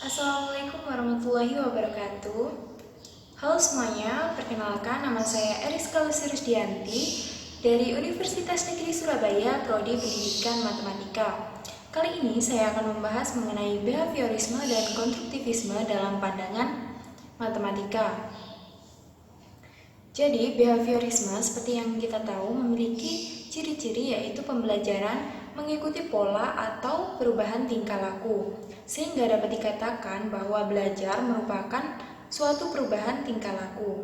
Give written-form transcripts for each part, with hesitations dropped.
Assalamualaikum warahmatullahi wabarakatuh. Halo semuanya, perkenalkan nama saya Eriska Lusirusdianti dari Universitas Negeri Surabaya, Prodi Pendidikan Matematika. Kali ini saya akan membahas mengenai behaviorisme dan konstruktivisme dalam pandangan matematika. Jadi, behaviorisme seperti yang kita tahu memiliki ciri-ciri yaitu pembelajaran mengikuti pola atau perubahan tingkah laku, sehingga dapat dikatakan bahwa belajar merupakan suatu perubahan tingkah laku.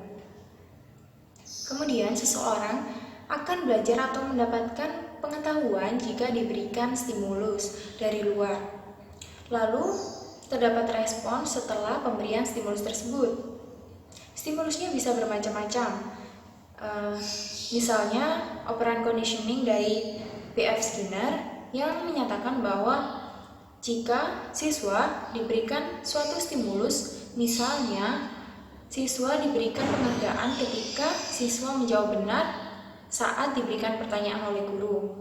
Kemudian, seseorang akan belajar atau mendapatkan pengetahuan jika diberikan stimulus dari luar. Lalu, terdapat respon setelah pemberian stimulus tersebut. Stimulusnya bisa bermacam-macam. Misalnya, operan conditioning dari B.F. Skinner yang menyatakan bahwa jika siswa diberikan suatu stimulus, misalnya siswa diberikan penghargaan ketika siswa menjawab benar saat diberikan pertanyaan oleh guru,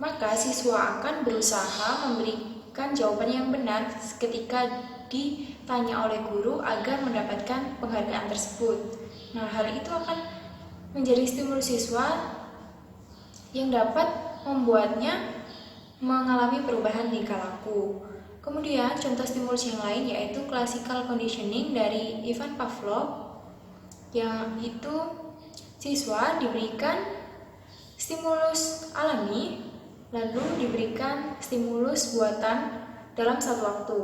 maka siswa akan berusaha memberikan jawaban yang benar ketika ditanya oleh guru agar mendapatkan penghargaan tersebut. Nah, hal itu akan menjadi stimulus siswa yang dapat membuatnya mengalami perubahan tingkah laku. Kemudian, contoh stimulus yang lain yaitu classical conditioning dari Ivan Pavlov, yang itu siswa diberikan stimulus alami lalu diberikan stimulus buatan dalam satu waktu,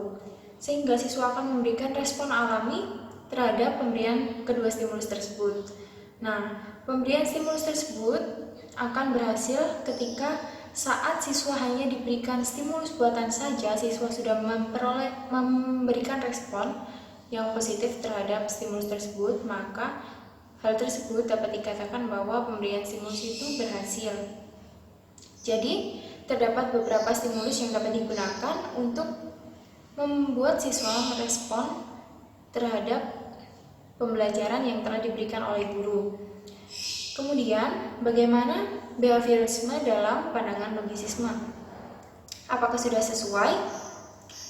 sehingga siswa akan memberikan respon alami terhadap pemberian kedua stimulus tersebut. Nah, pemberian stimulus tersebut akan berhasil ketika saat siswa hanya diberikan stimulus buatan saja, siswa sudah memberikan respon yang positif terhadap stimulus tersebut, maka hal tersebut dapat dikatakan bahwa pemberian stimulus itu berhasil. Jadi, terdapat beberapa stimulus yang dapat digunakan untuk membuat siswa merespon terhadap pembelajaran yang telah diberikan oleh guru. Kemudian, bagaimana behaviorisme dalam pandangan logisisme? Apakah sudah sesuai?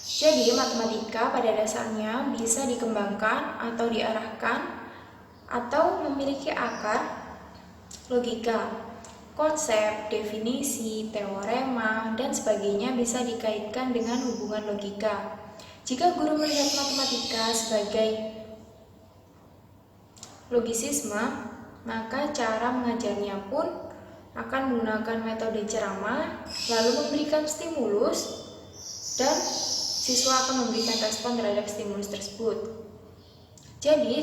Jadi, matematika pada dasarnya bisa dikembangkan atau diarahkan atau memiliki akar logika. Konsep, definisi, teorema, dan sebagainya bisa dikaitkan dengan hubungan logika. Jika guru melihat matematika sebagai logisisme, maka cara mengajarnya pun akan menggunakan metode ceramah, lalu memberikan stimulus, dan siswa akan memberikan respon terhadap stimulus tersebut. Jadi,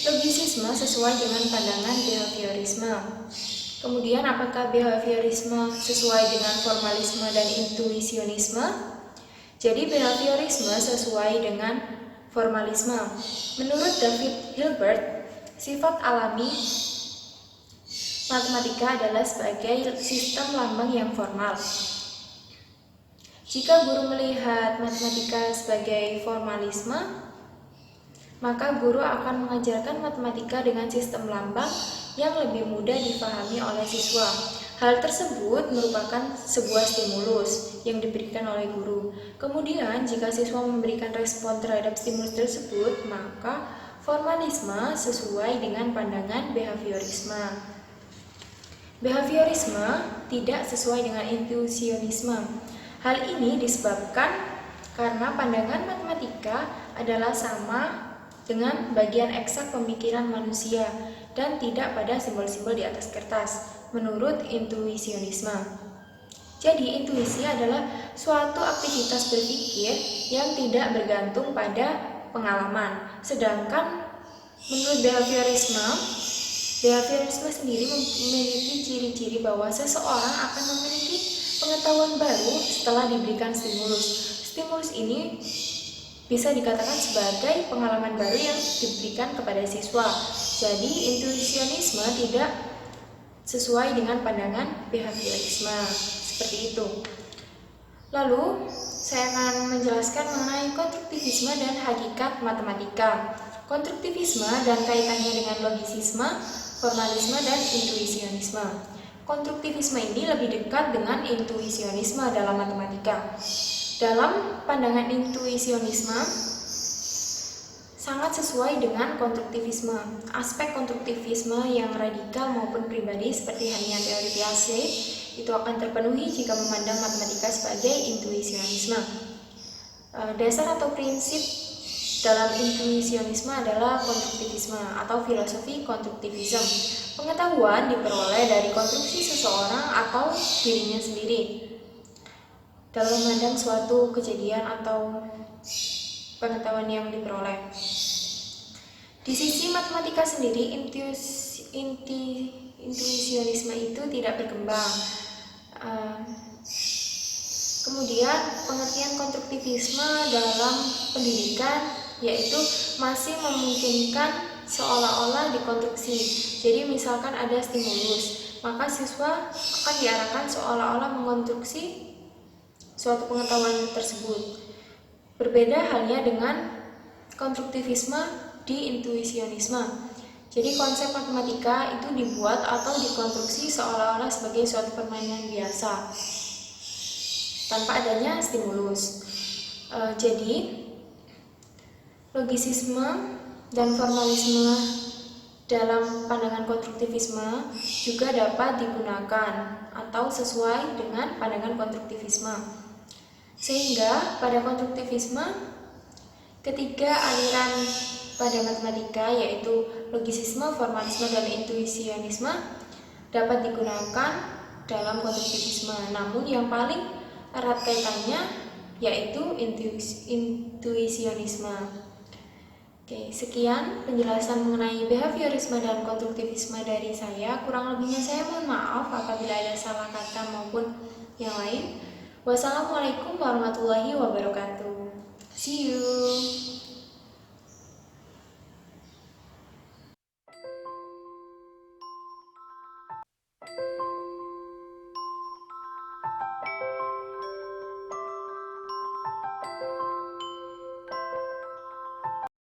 logisisme sesuai dengan pandangan behaviorisme. Kemudian, apakah behaviorisme sesuai dengan formalisme dan intuisionisme? Jadi, behaviorisme sesuai dengan formalisme. Menurut David Hilbert, sifat alami matematika adalah sebagai sistem lambang yang formal. Jika guru melihat matematika sebagai formalisme, maka guru akan mengajarkan matematika dengan sistem lambang yang lebih mudah dipahami oleh siswa. Hal tersebut merupakan sebuah stimulus yang diberikan oleh guru. Kemudian, jika siswa memberikan respon terhadap stimulus tersebut, maka formalisme sesuai dengan pandangan behaviorisme. Behaviorisme tidak sesuai dengan intuisionisme. Hal ini disebabkan karena pandangan matematika adalah sama dengan bagian eksak pemikiran manusia dan tidak pada simbol-simbol di atas kertas, menurut intuisionisme. Jadi, intuisi adalah suatu aktivitas berpikir yang tidak bergantung pada pengalaman. Sedangkan menurut behaviorisme sendiri memiliki ciri-ciri bahwa seseorang akan memiliki pengetahuan baru setelah diberikan stimulus. Stimulus ini bisa dikatakan sebagai pengalaman baru yang diberikan kepada siswa. Jadi, intuisionisme tidak sesuai dengan pandangan behaviorisme. Seperti itu. Lalu, saya akan menjelaskan mengenai konstruktivisme dan hakikat matematika. Konstruktivisme dan kaitannya dengan logisisme, formalisme, dan intuisionisme. Konstruktivisme ini lebih dekat dengan intuisionisme dalam matematika. Dalam pandangan intuisionisme, sangat sesuai dengan konstruktivisme. Aspek konstruktivisme yang radikal maupun pribadi seperti halnya teori Piaget itu akan terpenuhi jika memandang matematika sebagai intuisionisme. Dasar atau prinsip dalam intuisionisme adalah konstruktivisme atau filosofi konstruktivisme. Pengetahuan diperoleh dari konstruksi seseorang atau dirinya sendiri dalam memandang suatu kejadian atau pengetahuan yang diperoleh. Di sisi matematika sendiri, intuisionisme itu tidak berkembang. Kemudian pengertian konstruktivisme dalam pendidikan yaitu masih memungkinkan seolah-olah dikonstruksi. Jadi misalkan ada stimulus, maka siswa akan diarahkan seolah-olah mengkonstruksi suatu pengetahuan tersebut. Berbeda halnya dengan konstruktivisme di intuisionisme. Jadi konsep matematika itu dibuat atau dikonstruksi seolah-olah sebagai suatu permainan biasa tanpa adanya stimulus. Jadi logisisme dan formalisme dalam pandangan konstruktivisme juga dapat digunakan atau sesuai dengan pandangan konstruktivisme. Sehingga pada konstruktivisme, ketiga aliran pada matematika yaitu logisisme, formalisme, dan intuisionisme dapat digunakan dalam konstruktivisme. Namun yang paling erat kaitannya yaitu intuisionisme. Oke, sekian penjelasan mengenai behaviorisme dan konstruktivisme dari saya. Kurang lebihnya saya mohon maaf apabila ada salah kata maupun yang lain. Wassalamualaikum warahmatullahi wabarakatuh. See you.